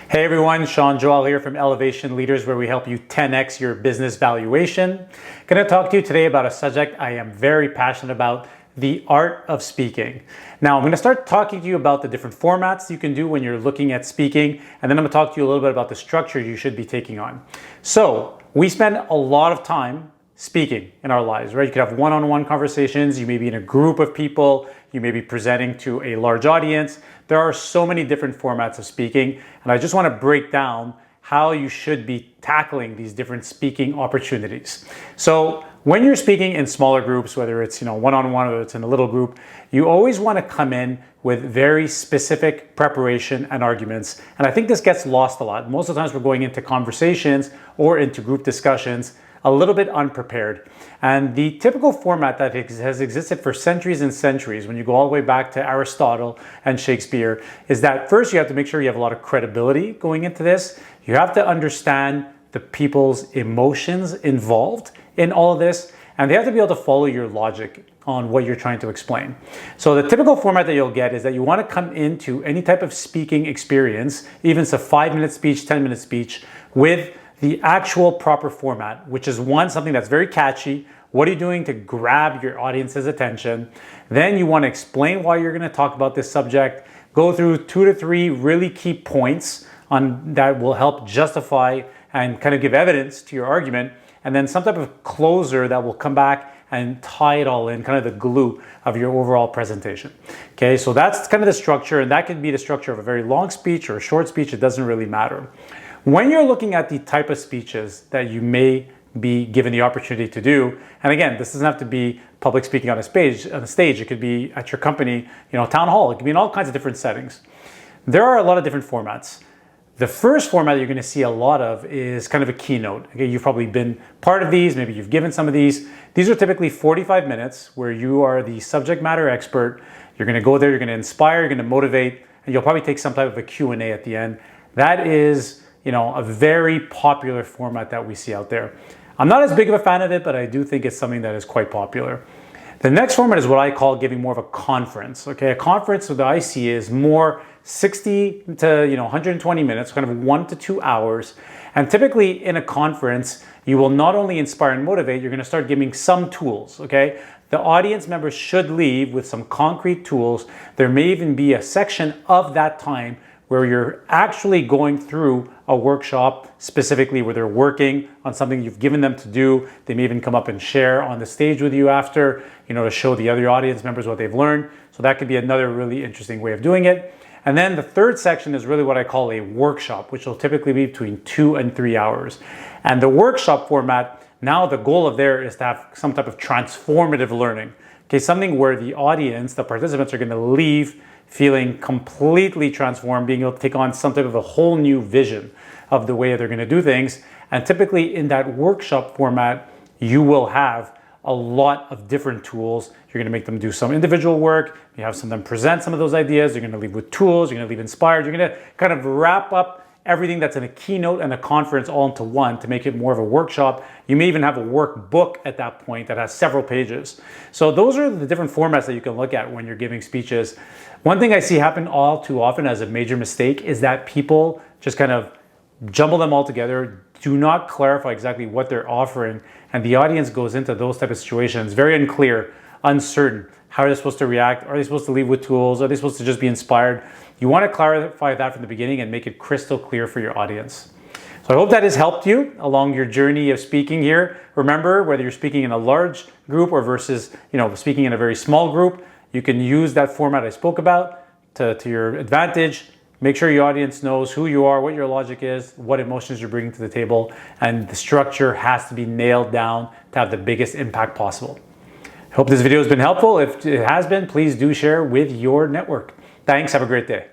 Hey everyone, Sean Joel here from Elevation Leaders, where we help you 10x your business valuation. Going to talk to you today about a subject I am very passionate about, the art of speaking. Now, I'm going to start talking to you about the different formats you can do when you're looking at speaking, and then I'm going to talk to you a little bit about the structure you should be taking on. So, we spend a lot of time speaking in our lives, right? You could have one-on-one conversations, you may be in a group of people, you may be presenting to a large audience. There are so many different formats of speaking, and I just want to break down how you should be tackling these different speaking opportunities. So when you're speaking in smaller groups, whether it's one-on-one or it's in a little group, you always want to come in with very specific preparation and arguments. And I think this gets lost a lot. Most of the times we're going into conversations or into group discussions a little bit unprepared. And the typical format that has existed for centuries and centuries, when you go all the way back to Aristotle and Shakespeare, is that first you have to make sure you have a lot of credibility going into this. You have to understand the people's emotions involved in all of this, and they have to be able to follow your logic on what you're trying to explain. So the typical format that you'll get is that you want to come into any type of speaking experience, even it's a 5-minute speech, 10-minute speech, with the actual proper format, which is something that's very catchy. What are you doing to grab your audience's attention? Then you want to explain why you're going to talk about this subject, go through 2 to 3 really key points that will help justify and kind of give evidence to your argument, and then some type of closer that will come back and tie it all in, kind of the glue of your overall presentation. Okay, so that's kind of the structure, and that could be the structure of a very long speech or a short speech. It doesn't really matter. When you're looking at the type of speeches that you may be given the opportunity to do, and again, this doesn't have to be public speaking on a stage. It could be at your company, town hall. It could be in all kinds of different settings. There are a lot of different formats. The first format you're going to see a lot of is kind of a keynote. Okay, you've probably been part of these. Maybe you've given some of these. These are typically 45 minutes where you are the subject matter expert. You're going to go there. You're going to inspire. You're going to motivate, and you'll probably take some type of a Q&A at the end. That is a very popular format that we see out there. I'm not as big of a fan of it, but I do think it's something that is quite popular. The next format is what I call giving more of a conference. Okay, a conference that I see is more 60 to 120 minutes, kind of 1 to 2 hours. And typically in a conference, you will not only inspire and motivate, you're going to start giving some tools. Okay, the audience members should leave with some concrete tools. There may even be a section of that time where you're actually going through a workshop specifically where they're working on something you've given them to do. They may even come up and share on the stage with you after, to show the other audience members what they've learned. So that could be another really interesting way of doing it. And then the third section is really what I call a workshop, which will typically be between 2 and 3 hours. And the workshop format, now the goal of there is to have some type of transformative learning. Okay, something where the audience, the participants are going to leave feeling completely transformed, being able to take on some type of a whole new vision of the way they're going to do things. And typically in that workshop format, you will have a lot of different tools. You're going to make them do some individual work. You have some of them present some of those ideas. You're going to leave with tools. You're going to leave inspired. You're going to kind of wrap up everything that's in a keynote and a conference all into one to make it more of a workshop. You may even have a workbook at that point that has several pages. So those are the different formats that you can look at when you're giving speeches. One thing I see happen all too often as a major mistake is that people just kind of jumble them all together, do not clarify exactly what they're offering, and the audience goes into those type of situations very unclear, uncertain. How are they supposed to react? Are they supposed to leave with tools? Are they supposed to just be inspired? You want to clarify that from the beginning and make it crystal clear for your audience. So I hope that has helped you along your journey of speaking here. Remember, whether you're speaking in a large group or versus speaking in a very small group, you can use that format I spoke about to your advantage. Make sure your audience knows who you are, what your logic is, what emotions you're bringing to the table, and the structure has to be nailed down to have the biggest impact possible. I hope this video has been helpful. If it has been, please do share with your network. Thanks. Have a great day.